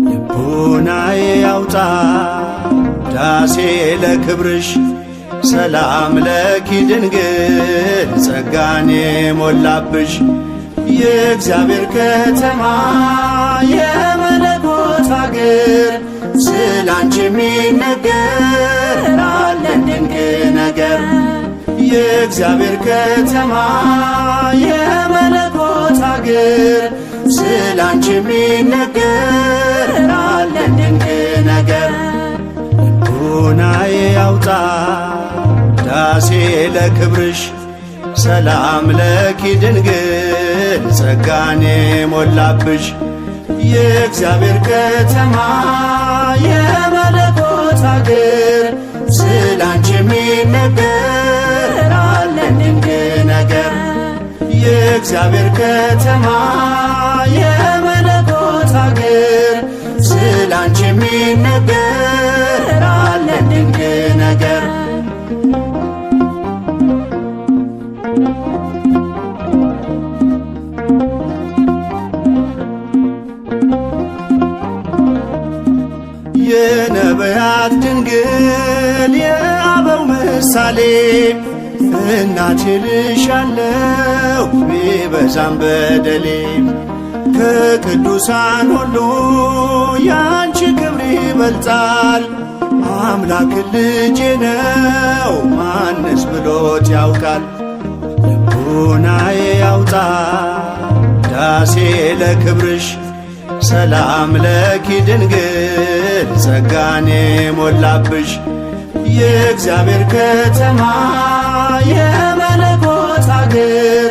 ልቦናዬ ያውጣ ዳሴ ለክብርሽ ሰላም ለኪ ድንግል ጸጋን የሞላብሽ የእግዚአብሔር ከተማ የመለኮት አገር ስላንቺ የሚነገር አለን ድንቅ ነገር። የእግዚአብሔር ከተማ የመለኮት አገር ስላንቺ የሚነገር አለን ድንቅ ነገር። ልቦናዬ ያውጣ ዳሴ ለክብርሽ ሰላም ለኪ ድንግል ጸጋን የሞላብሽ የእግዚአብሔር ከተማ የመለኮት አገር ስላንቺ የሚነገር አለን ድንቅ ነገር። የእግዚአብሔር ከተማ የመለኮት አገር ስላንቺ የሚነገር አለን ድንቅ ነገር። የነቢያት ድንግል የአበው ምሳሌ እናቴ ልሻለሁ ቢበዛም በደሌ ከቅዱሳን ሁሉ ያንቺ ክብር ይበልጣል። አምላክ ልጄ ነው ማንስ ብሎት ያውቃል። ልቦናዬ ያውጣ ዳሴ ለክብርሽ ሰላም ለኪ ድንግል ጸጋን የሞላብሽ የእግዚአብሔር ከተማ የመለኮት አገር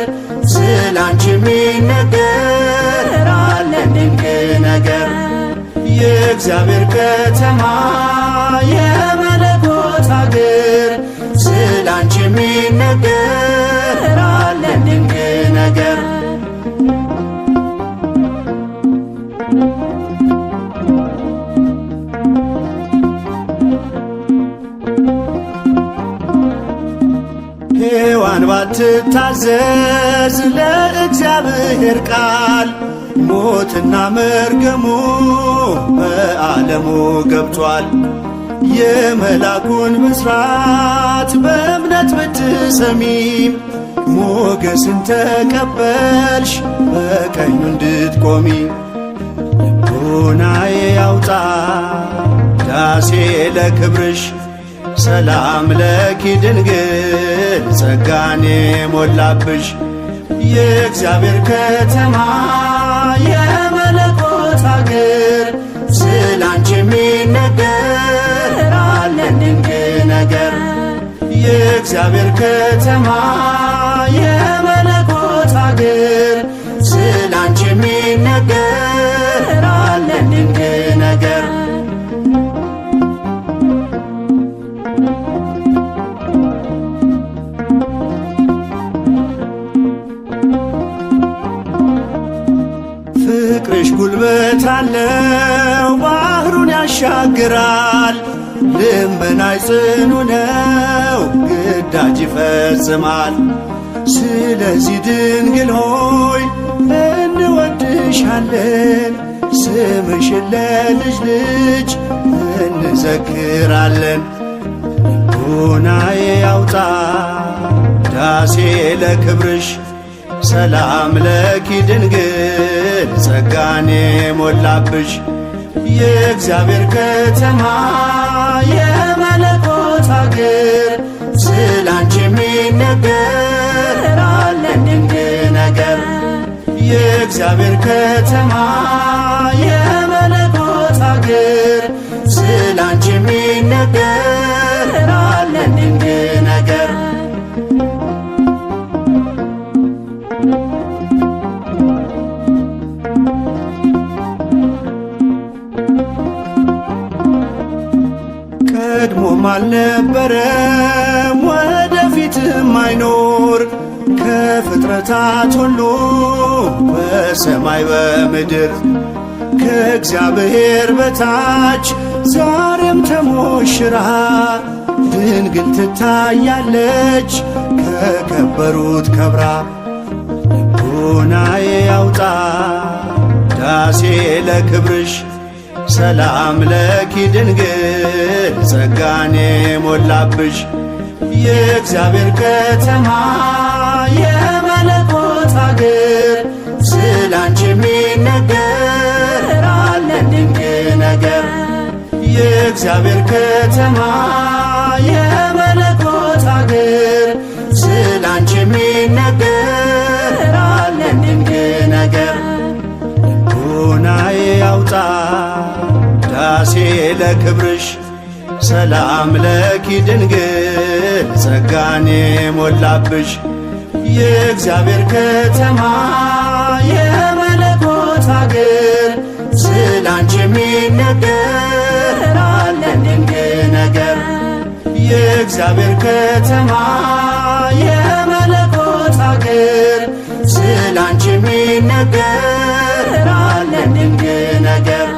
ስላንቺ የሚነገር አለን ድንቅ ነገር። የእግዚአብሔር ከተማ የመለኮት አገር ስላንቺ የሚነገር አለን ድንቅ ነገር። ሔዋን ባትታዘዝ ለእግዚአብሔር ቃል ሞትና መርገሙ በዓለሙ ገብቷል። የመላኩን ብስራት በእምነት ብትሰሚም ሞገስን ተቀበልሽ በቀኙ እንድትቆሚ። ልቦናዬ ያውጣ ዳሴ ለክብርሽ ሰላም ለኪ ድንግል ጸጋን የሞላብሽ የእግዚአብሔር ከተማ የመለኮት አገር ስላንቺ የሚነገር አለን ድንቅ ነገር። የእግዚአብሔር ከተማ የመለኮት አገር ስላንቺ የሚነገር አለን ድንቅ ነገር። ፍቅርሽ ጉልበት አለው ባህሩን ያሻግራል። ልመናሽ ጽኑ ነው ግዳጅ ይፈጽማል። ስለዚህ ድንግል ሆይ እንወድሻለን ስምሽን ለልጅ ልጅ እንዘክራለን። ልቦናዬ ያውጣ ዳሴ ለክብርሽ ሰላም ለኪ ድንግል ጸጋን የሞላብሽ የእግዚአብሔር ከተማ የመለኮት አገር ስላንቺ የሚነገር አለን ድንቅ ነገር። የእግዚአብሔር ከተማ የመለኮት አገር ስላንቺ የሚነገር አለን ድንቅ ነገር። ቀድሞም አልነበረም ወደፊትም አይኖር ከፍጥረታት ሁሉ በሰማይ በምድር ከእግዚአብሔር በታች ዛሬም ተሞሽራ ድንግል ትታያለች ከከበሩት ከብራ። ልቡናዬ ያውጣ ዳሴ ለክብርሽ ሰላም ለኪ ድንግል ጸጋኔ ሞላብሽ። የእግዚአብሔር ከተማ የመለኮት አገር ስላንቺ የሚነገር አለ ድንቅ ነገር። የእግዚአብሔር ከተማ የመለኮት አገር ስላንቺ የሚነገር አለ ድንቅ ነገር። ልቡናዬ ያውጣ ዳሴ ለክብርሽ ሰላም ለኪ ድንግል ጸጋኔ ሞላብሽ። የእግዚአብሔር ከተማ የመለኮት አገር ስላንቺ የሚነገር አለ ድንቅ ነገር። የእግዚአብሔር ከተማ የመለኮት አገር ስላንቺ የሚነገር አለ ድንቅ ነገር።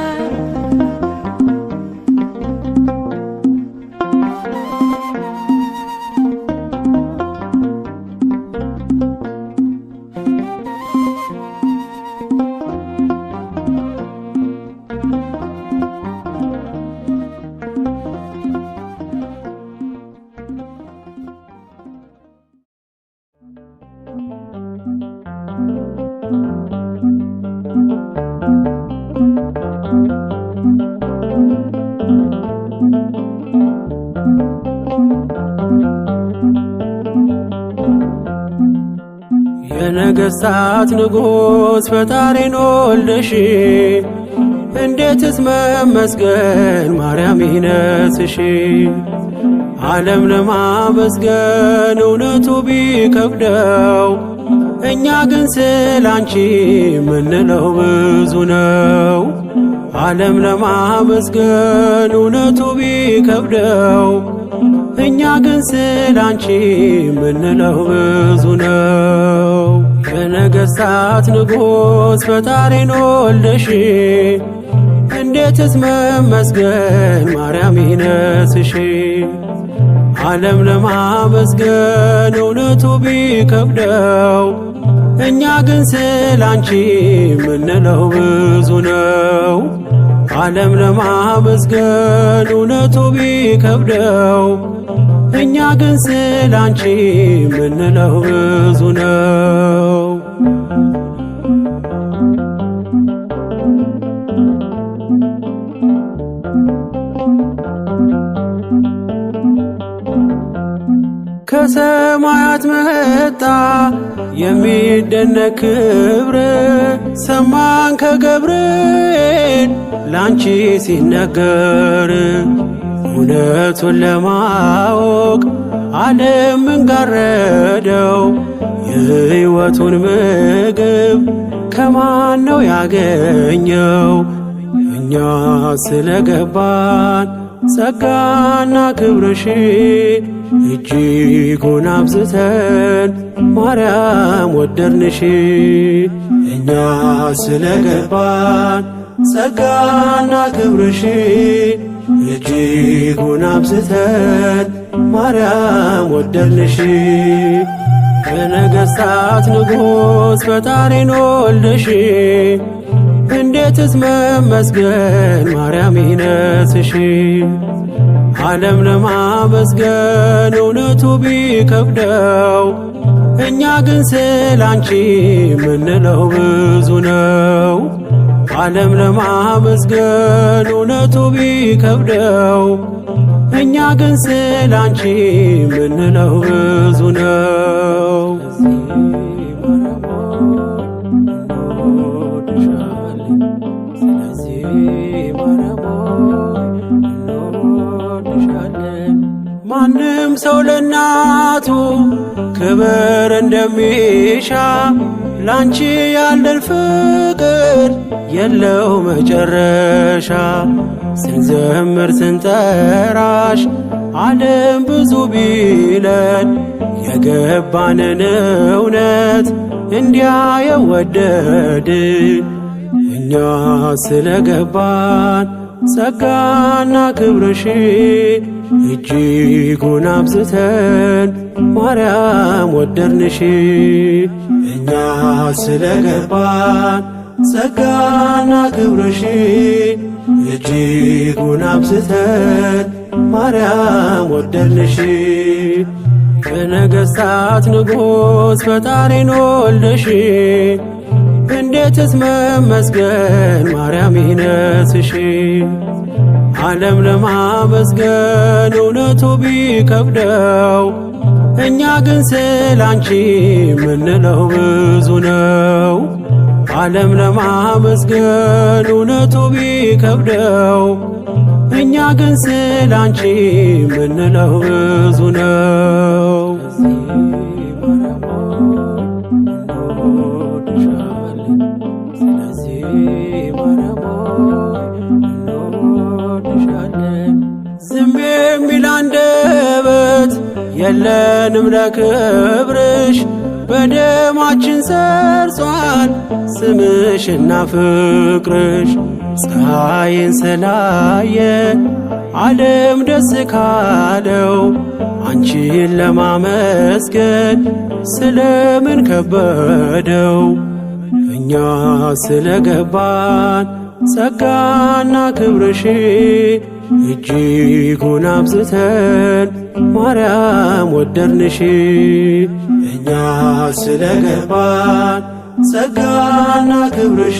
የነገሥታት ንጉሥ ፈጣሪን ወልደሽ እንዴትስ መመስገን ማርያም ይነስሽ። ዓለም ለማመስገን እውነቱ ቢከብደው እኛ ግን ስላንቺ ምንለው ብዙ ነው። ዓለም ለማመስገን እውነቱ ቢከብደው እኛ ግን ስላንቺ ምንለው ብዙ ነው። የነገሥታት ንጉሥ ፈጣሪን ወልደሽ እንዴትስ መመስገን ማርያም ይነስሽ። ዓለም ለማመስገን እውነቱ ቢከብደው እኛ ግን ስላንቺ ምንለው ብዙ ነው። ዓለም ለማመስገን እውነቱ ቢከብደው እኛ ግን ስላንቺ ምንለው ብዙ ነው። ከሰማያት መጣ የሚደነቅ ክብር ሰማን ከገብርኤል ላንቺ ሲነገር። እውነቱን ለማወቅ ዓለም እንጋረደው የሕይወቱን ምግብ ከማን ነው ያገኘው? እኛ ስለገባን ጸጋና ክብርሽ እጅጉን አብዝተን ማርያም ወደድንሽ። እኛ ስለገባን ጸጋና ክብርሽ እጅጉን አብዝተን ማርያም ወደድንሽ። የነገሥታት ንጉሥ ፈጣሪን ወልደሽ እንዴትስ መመስገን ማርያም ይነስሽ። ዓለም ለማመስገን እውነቱ ቢከብደው እኛ ግን ስላንቺ ምንለው ብዙ ነው። ዓለም ለማመስገን እውነቱ ቢከብደው እኛ ግን ስላንቺ ምንለው ብዙ ነው። ማንም ሰው ለእናቱ ክብር እንደሚሻ ላንቺ ያለን ፍቅር የለው መጨረሻ። ስንዘምር ስንጠራሽ ዓለም ብዙ ቢለን የገባንን እውነት እንዲያ የወደድን እኛ ስለገባን ጸጋና ክብርሽ እጅጉን አብዝተን ማርያም ወደድንሽ። እኛ ስለገባን ጸጋና ክብርሽ እጅጉን አብዝተን ማርያም ወደድንሽ። የነገሥታት ንጉሥ ፈጣሪን ወልደሽ እንዴትስ መመስገን ማርያም ይነስሽ። ዓለም ለማመስገን እውነቱ ቢከብደው እኛ ግን ስላንቺ ምንለው ብዙ ነው። ዓለም ለማመስገን እውነቱ ቢከብደው እኛ ግን ስላንቺ ምንለው ብዙ ነው። ዝም የሚል አንደበት የለንም ለክብርሽ፣ በደማችን ሰርጿል ስምሽና ፍቅርሽ። ፀሐይን ስላየ ዓለም ደስ ካለው አንቺን ለማመስገን ስለምን ከበደው? እኛ ስለገባን ጸጋና ክብርሽ እጅጉን አብዝተን ማርያም ወደድንሽ። እኛ ስለገባን ጸጋና ክብርሽ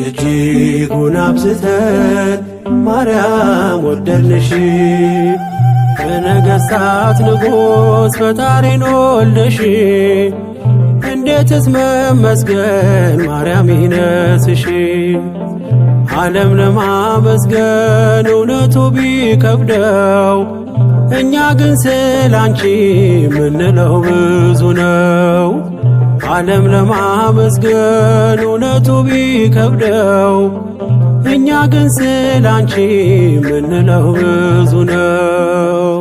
እጅጉን አብዝተን ማርያም ወደድንሽ። የነገሥታት ንጉሥ ፈጣሪን ወልደሽ እንዴትስ መመስገን ማርያም ይነስሽ። ዓለም ለማመስገን እውነቱ ቢከብደው እኛ ግን ስላንቺ ምንለው ብዙ ነው። ዓለም ለማመስገን እውነቱ ቢከብደው እኛ ግን ስላንቺ ምንለው ብዙ ነው።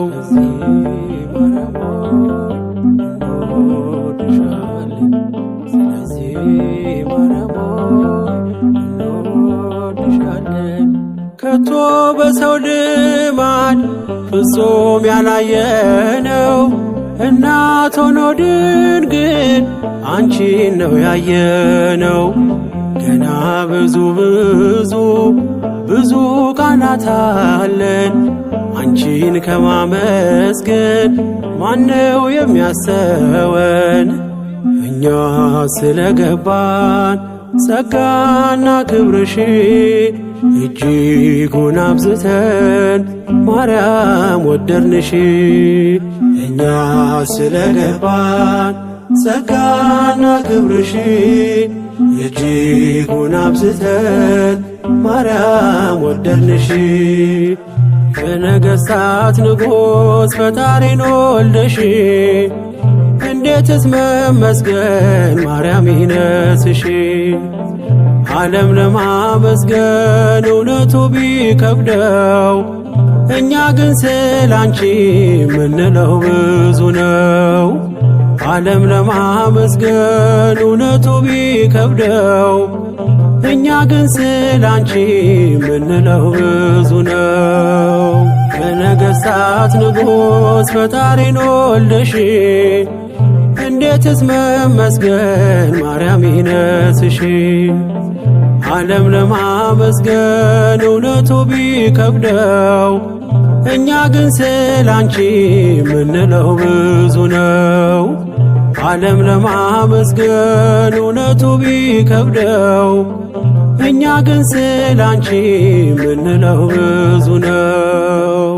ከቶ በሰው ልማድ ፍጹም ያላየነው እናት ሆኖ ድንግል አንቺን ነው ያየነው። ገና ብዙ ብዙ ብዙ ቃላት አለን አንቺን ከማመስገን ማነው የሚያስተወን? እኛ ስለገባን ጸጋና ክብርሽ እጅጉን አብዝተን ማርያም ወደድንሽ። እኛ ስለገባን ጸጋና ክብርሽ እጅጉን አብዝተን ማርያም ወደድንሽ። የነገሥታት ንጉሥ ፈጣሪን ወልደሽ እንዴትስ መመስገን ማርያም ይነስሽ። ዓለም ለማመስገን እውነቱ ቢከብደው እኛ ግን ስላንቺ ምንለው ብዙ ነው። ዓለም ለማመስገን እውነቱ ቢከብደው እኛ ግን ስላንቺ ምንለው ብዙ ነው። የነገሥታት ንጉሥ ፈጣሪን ወልደሽ እንዴትስ መመስገን ማርያም ይነስሽ። ዓለም ለማመስገን እውነቱ ቢከብደው እኛ ግን ስላንቺ ምንለው ብዙ ነው። ዓለም ለማመስገን እውነቱ ቢከብደው እኛ ግን ስላንቺ ምንለው ብዙ ነው።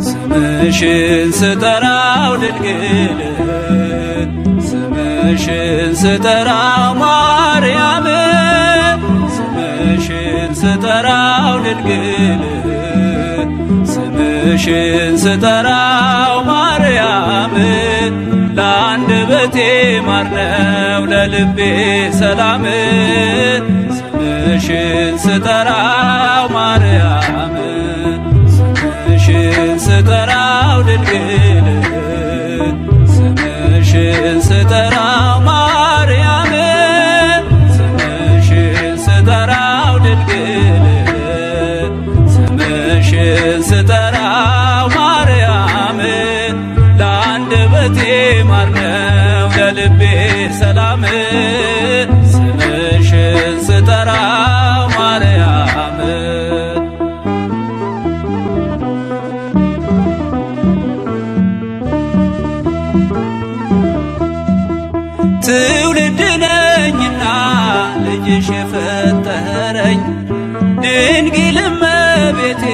ስምሽን ስጠራው ድንግል ስምሽን ስጠራው ማርያም ስምሽን ስጠራው ድንግል ስምሽን ስጠራው ማርያም ለአንደበቴ ማር ነው ለልቤ ሰላም ስምሽን ስጠራው ማርያም ስምሽን ስጠራው ድንግል ስምሽን ስጠራው ማርያም ስምሽን ስጠራው ድንግል ስምሽን ስጠራው ማርያም ለአንደበቴ ማር ነው ለልቤ ሰላም ስምሽን ስጠራው ማርያም ትውልድ ነኝና ልጅሽ የፈጠረኝ ድንግል እመቤቴ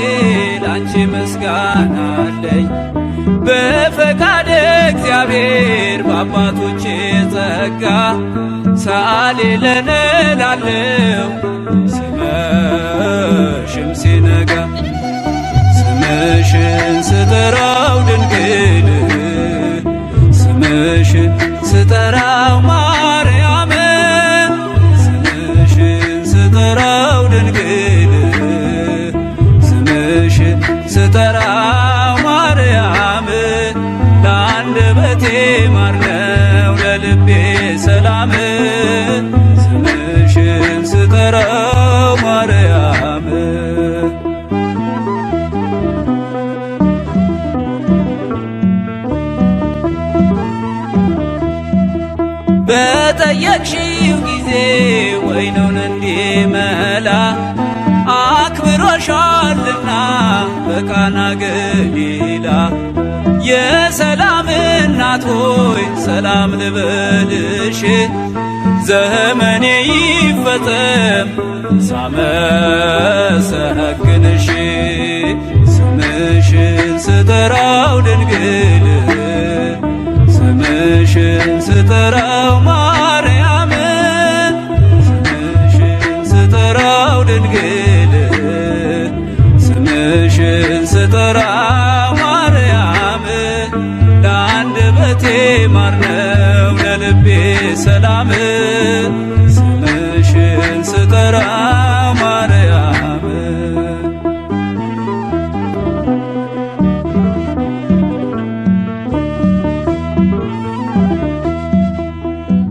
ላንቺ ምስጋና አለኝ። በፈቃደ እግዚአብሔር በአባቶቼ ጸጋ ሳሌ ለነ ላለው ሲመሽም ሲነጋ ስምሽን ስጠራው ድንግል ስምሽን ስጠራው ማርያም ስምሽን ስጠራው ድንግል ስምሽን ስጠራው ማርያም ለአንደበቴ ማር ነው ለልቤ ሰላም ስምሽን ስጠራው ማርያም በጠየቅሽው ጊዜ ወይኑን እንዲመላ አክብሮሻልና በቃና ገሊላ የሰላም እናት ሆይ ሰላም ልበልሽ ዘመኔ ይፈጸም ሳመሰግንሽ ስምሽን ስጠራው ድንግል ስምሽን ስጠራው ማርያም ስምሽን ስጠራው ድንግል ስምሽን ስጠራው ማርያም ለአንደበቴ ማር ነው ለልቤ ሰላም ስምሽን ስጠራው ማርያም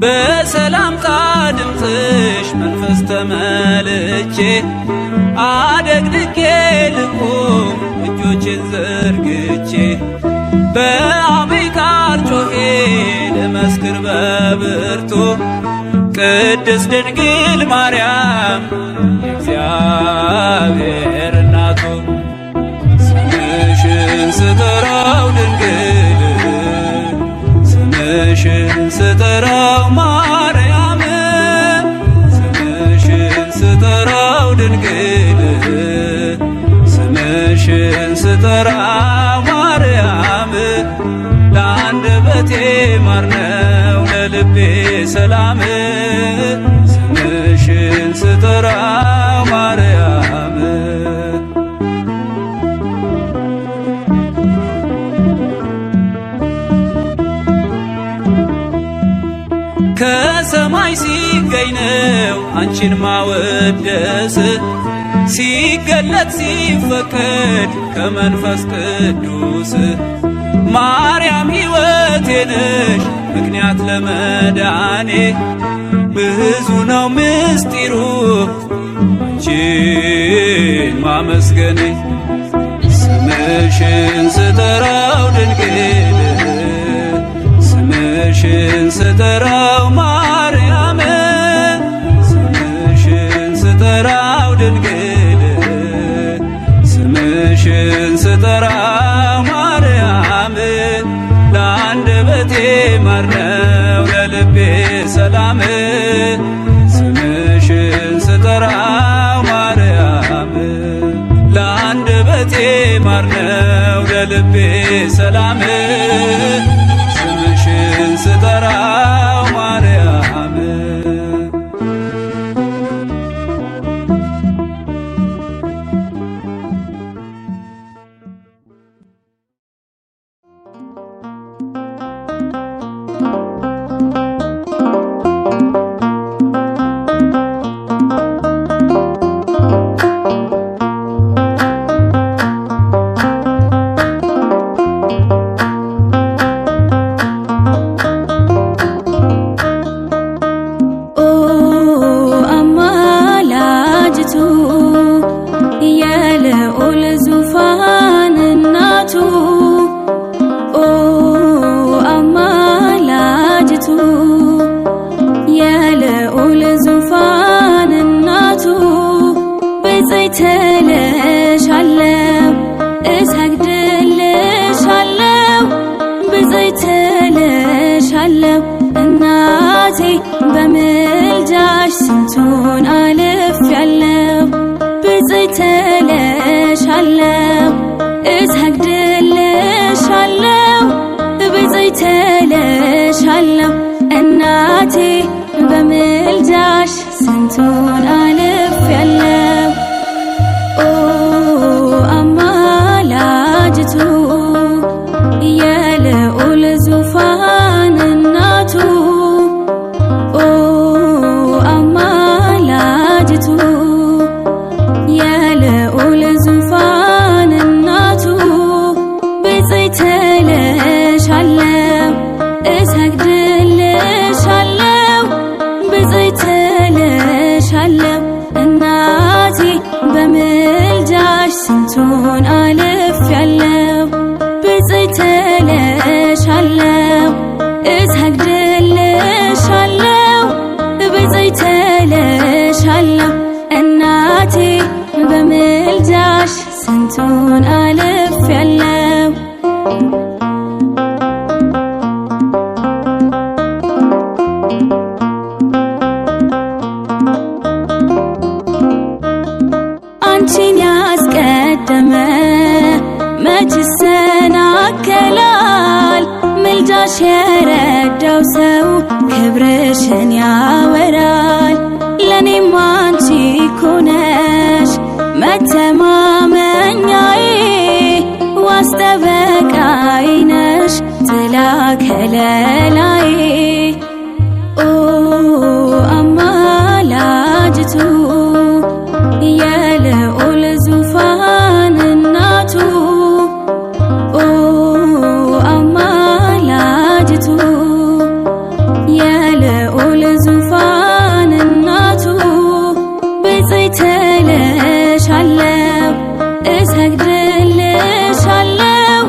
በሰላምታ ድምፅሽ መንፈስ ተመልቼ አደግድጌ ልቁም እጆቼን ዘርግቼ በአብይ ቃል ጮኼ ልመስክር በብርቱ ቅድስት ድንግል ማርያም የእግዚአብሔር እናቱ ስምሽን ስጠራው ድንግል ስምሽን ስጠራው ማርያም ስምሽን ስጠራው ድንግል ስምሽን ስጠራው ማርያም ለአንደበቴ ማር ነው ለልቤ ሰላም ስምሽን ስጠራው ማርያም ከሰማይ ሲገኝ ነው አንቺን ማወደስ ሲገለጥ ሲፈቀድ ከመንፈስ ቅዱስ ማርያም ሕይወቴ ነሽ ምክንያት ለመዳኔ ብዙ ነው ምስጢሩ አንቺን ማመስገኔ ስምሽን ስጠራው ድንግል ስምሽን ስጠራው ማርያም ስምሽን ስጠራው ድንግል ስምሽን ስጠራው ማርያም ለአንደበቴ ማር ነው ለልቤ ሰላም ስምሽን ስጠራው ማርያም ለአንደበቴ ማር ነው ለልቤ ሰላም ስምሽን ስጠራው ማርያም ብፅዕት እልሻለሁ እሰግድልሻለሁ ብፅዕት እልሻለሁ እናቴ በምልጃሽ ስንቱን አልፌያለሁ ብፅዕት እልሻለሁ እሰግድልሻለሁ ብፅዕት እልሻለሁ እናቴ በምልጃሽ ስንቱን አልፌያለሁ ኦ አማላጅቱ የልዑል ዙፋን እናቱ ኦ አማላጅቱ የልዑል ዙፋን እናቱ ብፅዕት እልሻለሁ እሰግድልሻለሁ ብፅዕት እልሻለሁ እናቴ በምልጃሽ ስንቱን አልፌያለሁ ብፅዕት እልሻለሁ እሰግድልሻለሁ ብፅዕት እልሻለሁ እናቴ በምልጃሽ ስንቱን አልፌያለሁ አንቺን ያስቀደመ መች ይሰናከላል ምልጃሽ የረዳው ሰው ክብርሽን ያወራል ለኔም አንቺ እኮ ነሽ መተማመኛዬ ዋስ ጠበቃዬ ነሽ ጥላ ከለላዬ ኦ አማላጅቱ የልዑል ዙፋን እናቱ ኦ አማላጅቱ የልዑል ዙፋን እናቱ ብፅዕት እልሻለሁ እሰግድልሻለሁ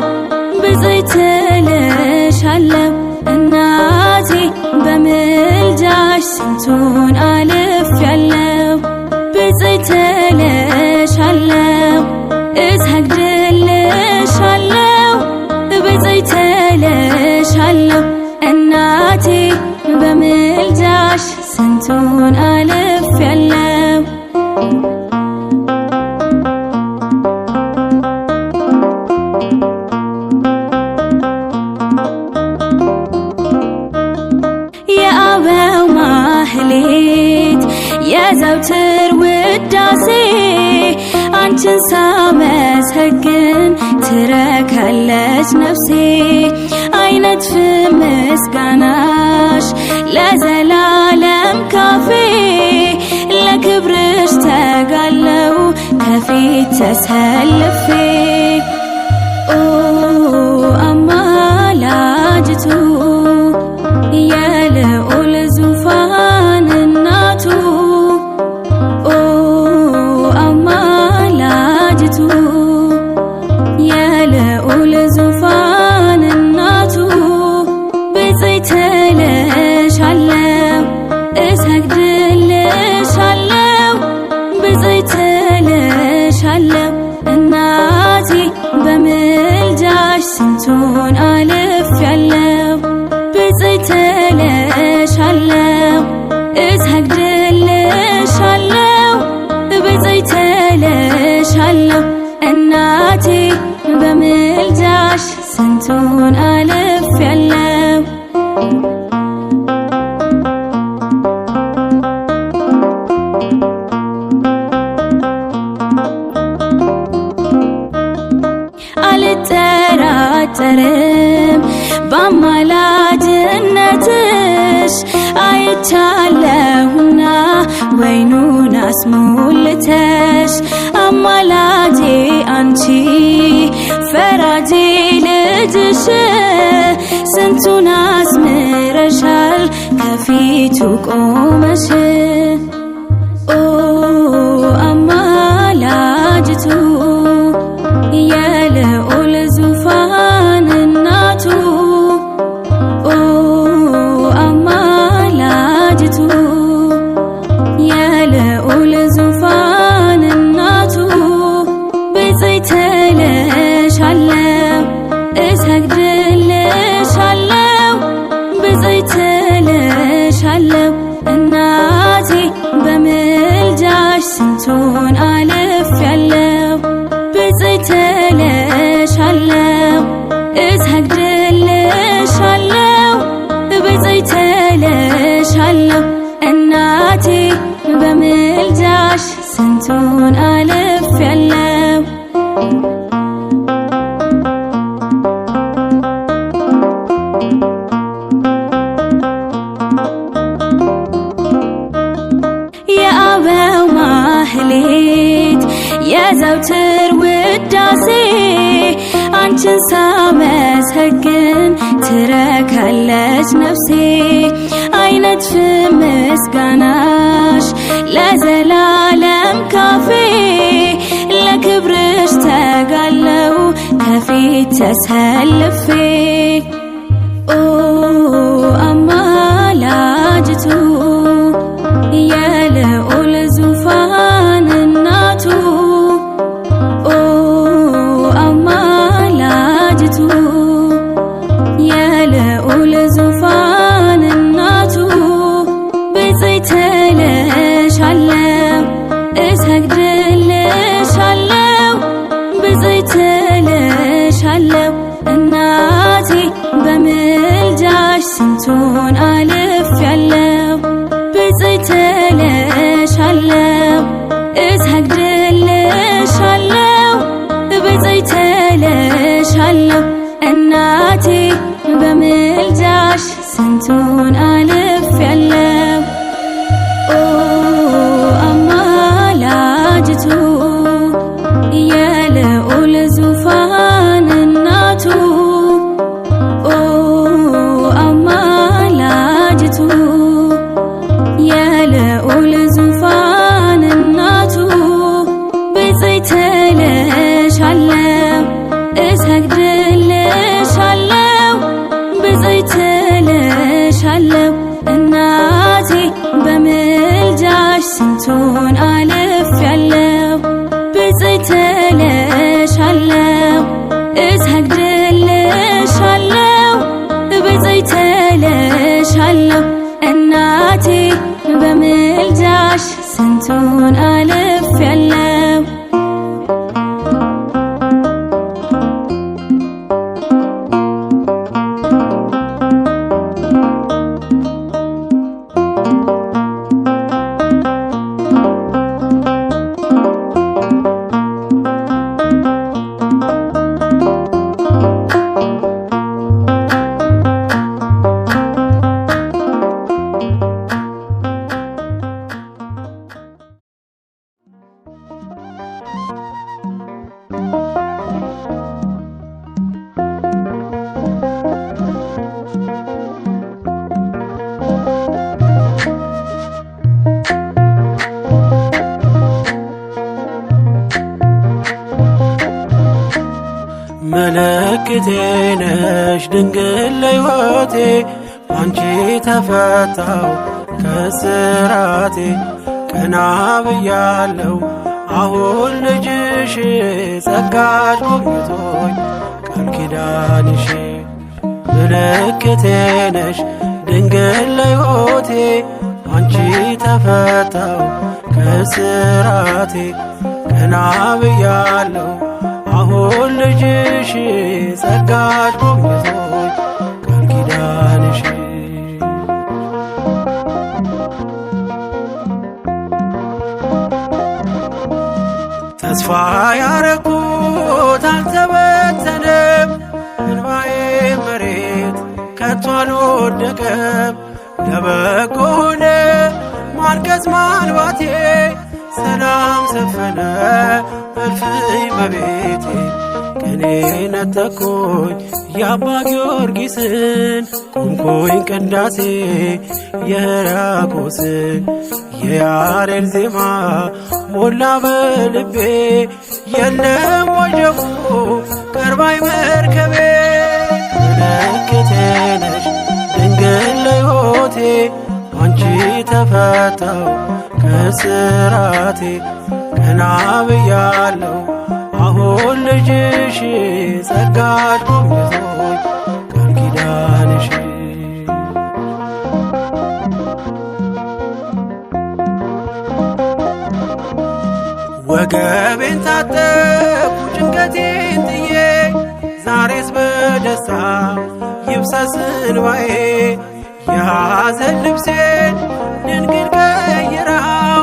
ብፅዕት እልሻለሁ እናቴ በምልጃሽ ስንቱን አልፌያለሁ ብፅዕት እልሻለሁ እሰግድልሻለሁ ብፅዕት እልሻለሁ እናቴ በምልጃሽ ስንቱን አልፌያለሁ የአበው ማህሌት የዘውትር ውዳሴ አንቺን ሳመሰግን ትረካለች ነፍሴ አይነጥፍም ምስጋናሽ ለዘላለም ካፌ ለክብርሽ ተጋለው ከፊት ተሰልፌ ኦ አማላጅቱ የልዑል ዙፋን እናቱ ኦ አማላጅቱ የልዑል ዙፋን እናቱ ብፅዕት እልሻለሁ እሰግድልሻለሁ ብፅዕት እልሻለሁ እናቴ በምልጃሽ ስንቱን አልፌያለሁ ብፅዕት እልሻለሁ እሰግድልሻለሁ ብፅዕት እልሻለሁ እናቴ በምልጃሽ ስንቱን አልፌያለሁ አልጠራጠርም በአማላጅነትሽ አይቻለሁና ወይኑን አስሞልተሽ አማላጄ አንቺ ፈራጄ ልጅሽ ስንቱን አስምረሻል ከፊቱ ቆመሽ ኦ አማላጅቱ የልዑል ዙፋን እናቱ ኦ አማላጅቱ የልዑል ዙፋን እናቱ ስንቱን አልፌያለሁ ብፅዕት እልሻለሁ እሰግድልሻለሁ ብፅዕት እልሻለሁ እናቴ በምልጃሽ ስንቱን አልፌያለሁ የአበው ማህሌት የዘውትር ውዳሴ አንቺን ሳመሰግን ትረካለች ነፍሴ አይነጥፍም ምስጋናሽ ለዘላለም ካፌ ለክብርሽ ተጋለው ከፊት ተሰልፌ ኦ አማላጅቱ የልዑል ዙፋን እናቱ ኦ አማላጅቱ የልዑል ዙፋን እናቱ ብፅዕት እልሻለሁ እሰግድልሻለሁ ብፅዕት እልሻለሁ እናቴ በምልጃሽ ስንቱን አልፌያለሁ ብፅዕት እልሻለሁ እሰግድልሻለሁ ብፅዕት እልሻለሁ እናቴ በምልጃሽ ስንቱን አልፌያለሁ ኦ አማላጅቱ የልዑል ዙፋን እናቱ ኦ አማላጅቱ የልዑል ዙፋን እናቱ ብፅዕት እልሻለሁ እሰግድልሻለሁ ብፅዕት እልሻለሁ እናቴ በምልጃሽ ስንቱን አልፌያለሁ ብፅዕት እልሻለሁ እሰግድልሻለሁ ብፅዕት እልሻለሁ እናቴ በምልጃሽ ስንቱን አልፌያለሁ ምልክቴ ነሽ ድንግል ለሕይወቴ አንቺ ተፈታው ከስራቴ ቀና ብያለሁ አሁን ልጅሽ ጸጋሽ ጎብኝቶኝ ቃል ኪዳንሽ ምልክቴ ነሽ ድንግል ለሕይወቴ አንቺ ተፈታው ከስራቴ ቀና ብያለሁ አሁን ልጅሽ ጸጋሽ ጎብኝቶኝ ቃል ኪዳንሽ ተስፋ ያረኩት አልተበተነም እንባዬ መሬት ከቶ አልወደቀም ለበጎ ሆነ ማልቀስ ማልባቴ ሰላም ሰፈነ እልፍኝ በቤቴ ቀኔ ነጠቆኝ የአባ ጊዮርጊስን ቆምኩኝ ቅዳሴ የሕርያቆስን የያሬድ ዜማ ሞላ በልቤ የለም ወጀቡ ቀርባይ መርከቤ ምልክቴ ነሽ ድንግል ለሕይወቴ አንቺ ተፈታው ከስራቴ ቀና ብያለሁ አሁን ልጅሽ ጸጋሽ ጎብኝቶኝ ቃል ኪዳንሽ ወገቤን ታጠቅኩ ጭንቀቴን ጥዬ ዛሬስ በደስታ ይብሰስ እንባዬ የሐዘን ልብሴን ድንግል ቀይራው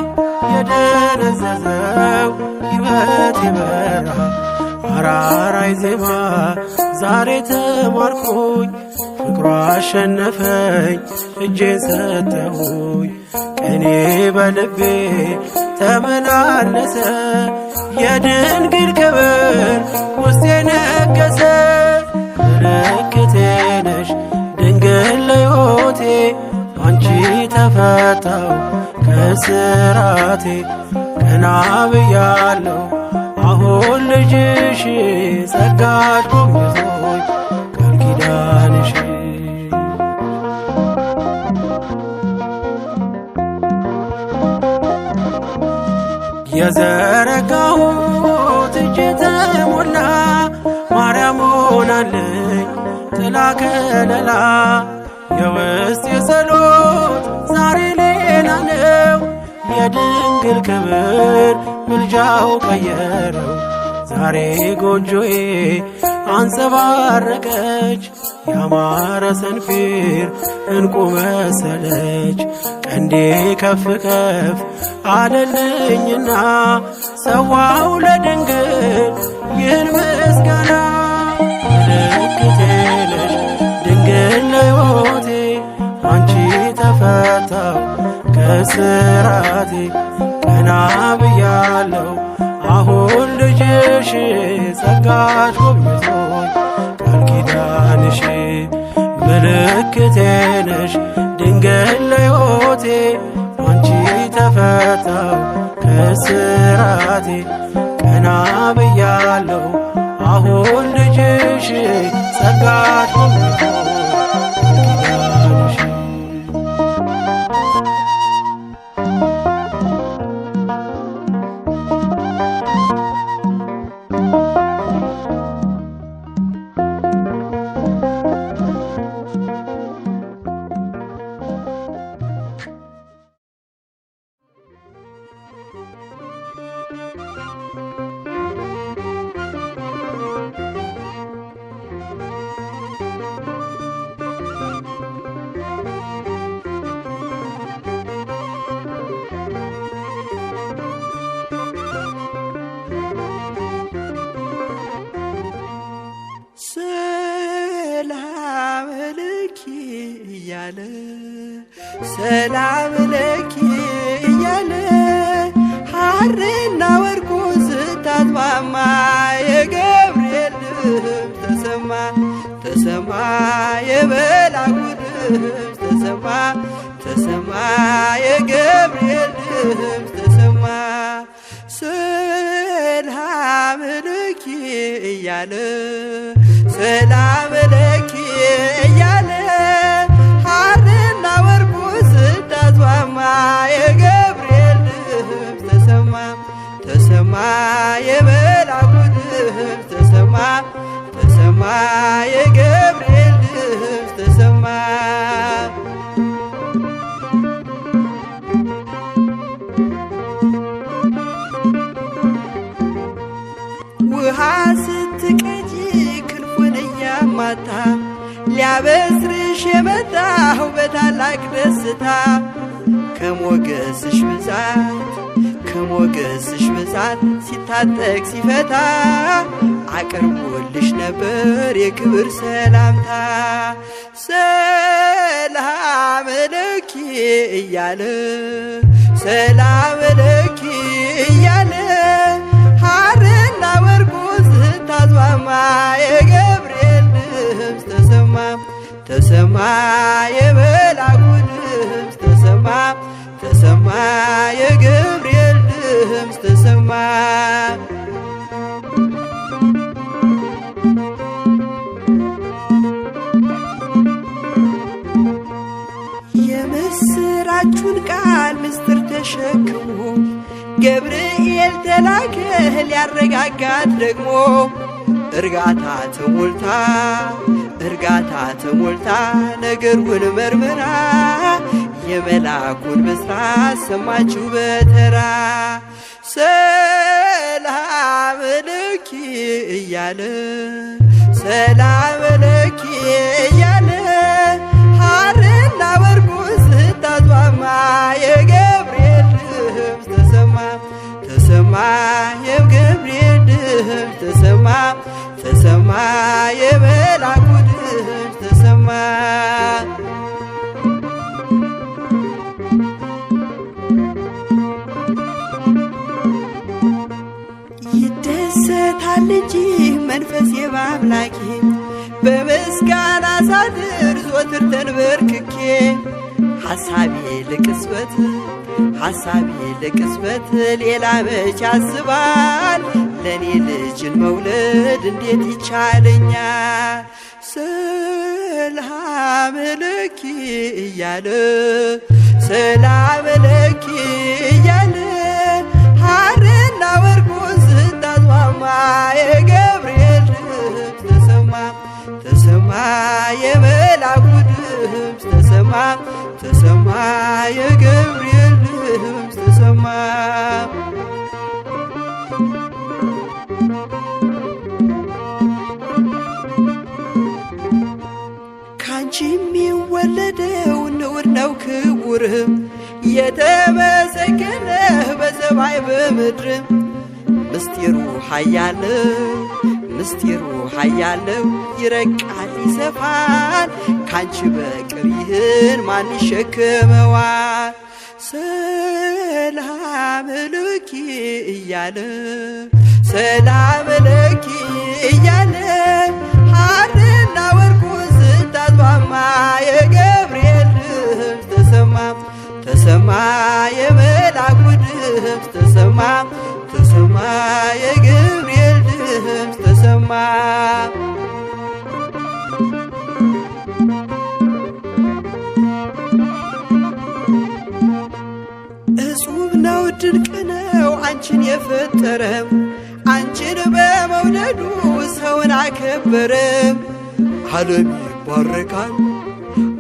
የደነዘዘው ሕይወት የበራ አራራይ ዜማ ዛሬ ተማርኩኝ ፍቅሯ አሸነፈኝ እጄን ሰጠሁኝ ቀኔ በልቤ ተመላለሰ የድንግል ክብር ውስጤ ነገሰ ምልክቴ ነሽ ድንግል ለሕይወቴ አንቺ ተፈታው ከስራቴ ቀና ብያለሁ አሁን ልጅሽ ጸጋሽ ጎብኝቶኝ ቃል ኪዳንሽ የዘረጋሁት እጄ ተሞላ ማርያም ሆናለኝ ጥላ ከለላ የውስጥ የጸሎት ዛሬ ሌላ ነው የድንግል ክብር ምልጃው ቀየረው ዛሬ ጎጆዬ አንጸባረቀች ያማረ ሰንፔር እንቁ መሰለች ቀንዴ ከፍ ከፍ አለልኝና ሰዋው ለድንግል ይህን ምስጋና ምልክቴ ነሽ ድንግል ለሕይወቴ አንቺ ተፈታው ከስራቴ ቀና ብያለሁ አሁን ልጅሽ ጸጋሽ ጎብኝቶኝ ቃል ኪዳንሽ ምልክቴ ነሽ ድንግል ለሕይወቴ አንቺ ተፈታው ከስራቴ ቀና ብያለሁ አሁን ልጅሽ ጸጋሽ ጎብኝቶኝ ቃል ኪዳንሽ ሰላም ለኪ እያለ ሐርና ወርቁ ስታስማማ የገብርኤል ድምፅ ተሰማ ተሰማ የመላኩ ድምፅ ተሰማ ተሰማ የገብርኤል ድምፅ ተሰማ ሰላም ለኪ እያለ ሰላም ለኪ እያለ ሐርና ወርቁ ስታስማማ የገብርኤል ድምፅ ተሰማ ተሰማ የመላኩ ድምፅ ተሰማ ተሰማ የገብርኤል ድምፅ ተሰማ ውሃ ስትቀጂ ክንፉን እያማታ ሊያበስርሽ የመጣሁ በታላቅ ደስታ ከሞገስሽ ብዛት ሲታጠቅ ሲፈታ አቅርቦልሽ ነበር የክብር ሰላምታ ሰላም ለኪ እያለ ሰላም ለኪ እያለ ሐርና ወርቁ ስታስማማ የገብርኤል ድምፅ ተሰማ ተሰማ የመላኩ ድምፅ ተሰማ ተሰማ የገብርኤል ድምፅ ተሰማ የምስራቹን ቃል ምስጢር ተሸክሞ ገብርኤል ተላከ ሊያረጋጋት ደግሞ እርጋታ ተሞልታ ነገሩን መርምራ የመላኩን ብስራት ሰማችው በተራ ለኪ እያለ ሰላም ለኪ እያለ ሐርና ወርቁን ስታስማማ የገብርኤል ድምፅ ተሰማ ተሰማ የገብርኤል ድምፅ ተሰማ ተሰማ የመልአኩ ድምፅ ተሰማ። ይደሰታል እንጂ መንፈሴ በአምላኬ በምስጋና ሳድር ዞትር ተንበርክኬ ሐሳቤ ለቅጽበት ሐሳቤ ለቅጽበት ሌላ መች ያስባል ለኔ ልጅን መውለድ እንዴት ይቻለኛል? ሰላም ለኪ እያለ ሰላም ለኪ እያለ ሐርና ወርቁን ስታስማማ የገብርኤል ድምፅ ተሰማ ተሰማ የመልአኩ ድምፅ ተሰማ ተሰማ የገብርኤል ድምፅ ተሰማ። ካንቺ የሚወለደው ንዑድ ነው ክቡርም የተመሰገነ በሰማይ በምድርም ምስጢሩ ኃያለው ምስጢሩ ኃያለው ይረቃል ይሰፋል ካንቺ በቀር ይህን ማን ይሸከመዋል? ሰላም ለኪ እያለ ሰላም ለኪ እያለ ሐርና ወርቁን ስታስማማ የገብርኤል ድምፅ ተሰማ ተሰማ የመልአኩ ድምፅ ተሰማ ተሰማ የገብርኤል ድምፅ ተሰማ። እጹብ ነው ድንቅ ነው አንቺን የፈጠረም አንቺን በመውደዱ ሰውን አከበረም። ዓለም ይባረካል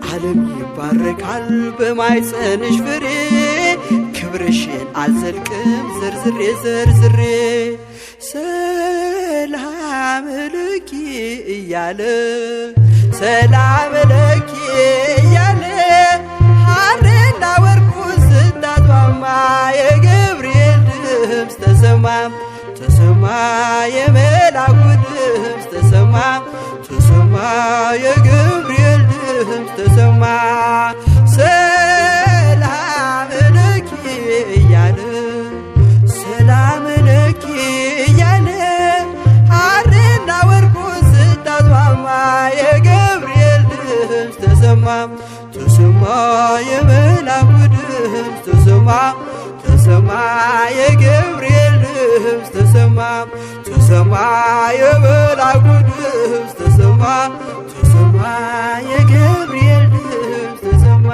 ዓለም ይባረካል በማኅፀንሽ ፍሬ ክብርሽን አልዘልቅም ዘርዝሬ ዘርዝሬ ሰላም ለኪ እያለ ሰላም ለኪ እያለ ሐርና ወርቁን ስታስማማ የገብርኤል ድምፅ ተሰማ ተሰማ የመልአኩ ድምፅ ተሰማ ተሰማ የገብርኤል ድምፅ ተሰማ። ሰላም ለኪ እያለ ሰላም ለኪ እያለ ሐርና ወርቁን ስታስማማ የገብርኤል ድምፅ ተሰማ ተሰማ የመልአኩ ድምፅ ተሰማ ተሰማ የገብርኤል ድምፅ ተሰማ ተሰማ የመልአኩ ድምፅ ተሰማ ተሰማ የገብርኤል ድምፅ ተሰማ።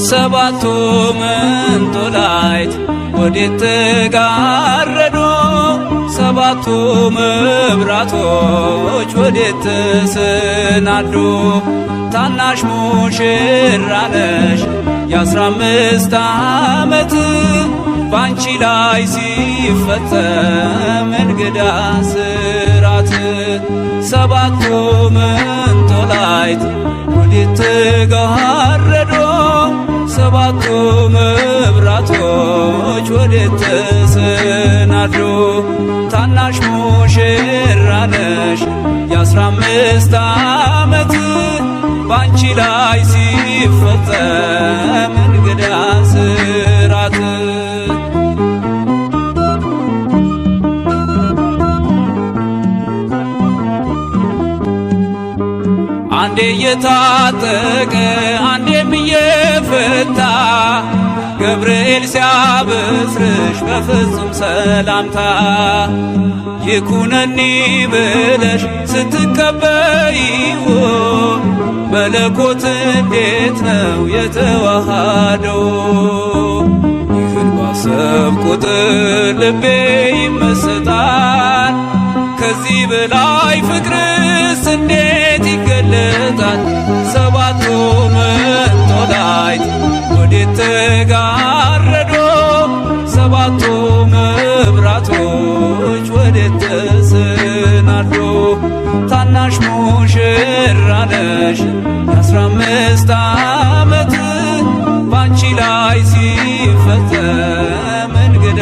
ሰባቱ መንጦላዕት ወዴት ተጋረዱ? ሰባቱ መብራቶች ወዴት ተሰናዱ? ታናሽ ሙሽራ ነሽ የ15 ዓመት ባንቺ ላይ ሲፈጸም እንግዳ ስራት። ሰባቱ መንጦላዕት ወዴት ተጋረዱ? ሰባቱ መብራቶች ወዴት ተሰናዱ? ታናሽ ሙሽራ ነሽ የ15 ዓመት ባንቺ ላይ ሲፈጸም እንግዳ ስራት። አንዴ እየታጠቀ አንዴም እየፈታ ገብርኤል ሲያበስርሽ በፍጹም ሰላምታ ይኩነኒ ብለሽ ስትቀበይው መለኮት እንዴት ነው የተዋሃደው? ይህን ባሰብ ቁጥር ልቤ ይመሰጣል። ከዚህ በላይ ፍቅርስ እንዴት ይገለጣል? ሰባቱ መንጦላዕት ወዴት ተጋረዶ? ሰባቱ መብራቶች ወዴት ተሰናዶ? ታናሽ ሙሽራ ነሽ የ15 ዓመት ባንቺ ላይ ሲፈጸም እንግዳ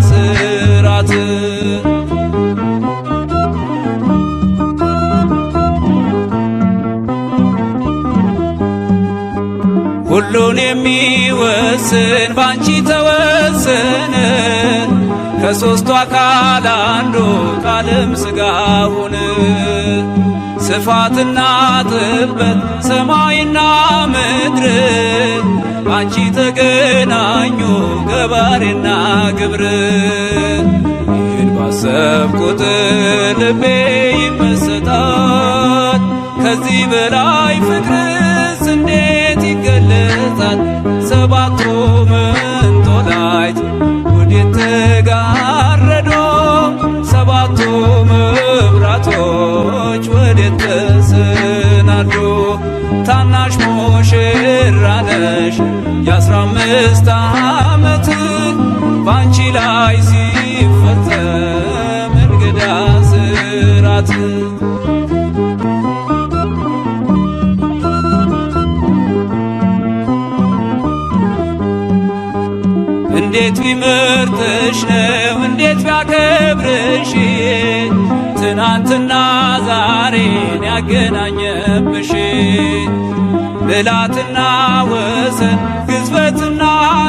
ስራት። ሁሉን የሚወስን ባንቺ ተወሰነ። ከሦስቱ አካል አንዱ ቃልም ሥጋ ሆነ። ስፋትና ጥበት ሰማይና ምድር ባንቺ ተገናኙ ገባሬና ግብር። ይህን ባሰብ ቁጥር ልቤ ይመሰጣል። ከዚህ በላይ ፍቅርስ እንዴት ይገለጻል? ሰባቱ መንጦላዕት ወዴት ተጋረዶ? ሰባቱ መብራቶች ወዴት ተሰናዶ? ታናሽ ሙሽራ ነሽ የ15 ዓመት ባንቺ ላይ ሲፈጸም እንግዳ ስራት። እንዴት ቢመርጥሽ ነው እንዴት ቢያከብርሽ ትናንትና ዛሬን ያገናኘብሽ። ብላትና ወሰን ግዝበትና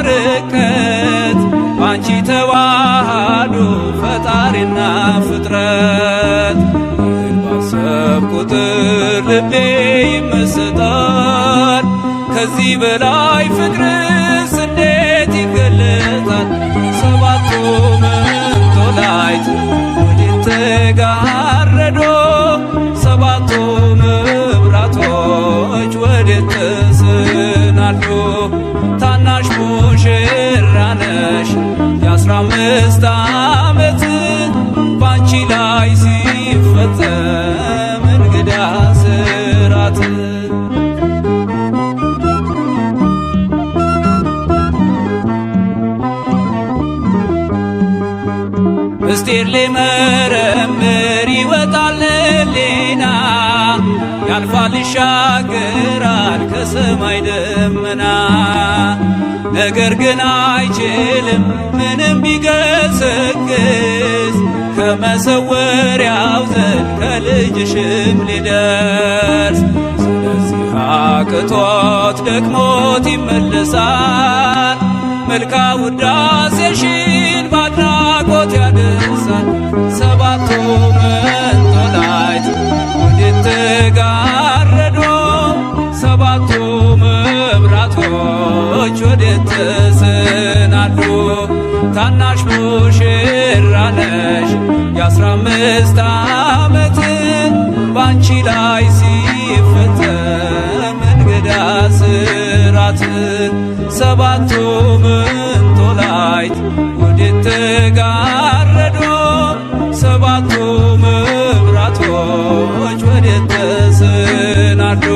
ርቀት ባንቺ ተዋሃዱ ፈጣሪና ፍጥረት። ይህን ባሰብ ቁጥር ልቤ ይመሰጣል። ከዚህ በላይ ፍቅርስ እንዴት ይገለጣል? ሰባቱ መንጦላዕት ወዴት ተጋረዶ? ሰባቱ መብራቶች ወዴት ተሰናዶ? ታናሽ ሙሽራ ነሽ የ15 ዓመት ባንቺ ላይ ሲፈጸም እንግዳ ስራት። ምስጢር ሊመረምር ይወጣል ሕሊና ያልፋል ይሻገራል ከሰማይ ደመና። ነገር ግን አይችልም ምንም ቢገሰግስ ከመሰወሪያው ዘንድ ከልጅሽም ሊደርስ። ስለዚህ አቅቶት ደክሞት ይመለሳል መልካ ውዳሴሽን ባድናቆት ያደርሳል። ሰባቱ መንጦላዕት ወዴት ተጋረዶ? ሰባቱ መብራቶች ወዴት ተሰናዶ? ታናሽ ሙሽራ ነሽ የ15 ዓመት ባንቺ ላይ ሲፈጸም እንግዳ ስራት። ሰባቱ መንጦላዕት ወዴት ተጋረዶ? ሰባቱ መብራቶች ወዴት ተሰናዶ?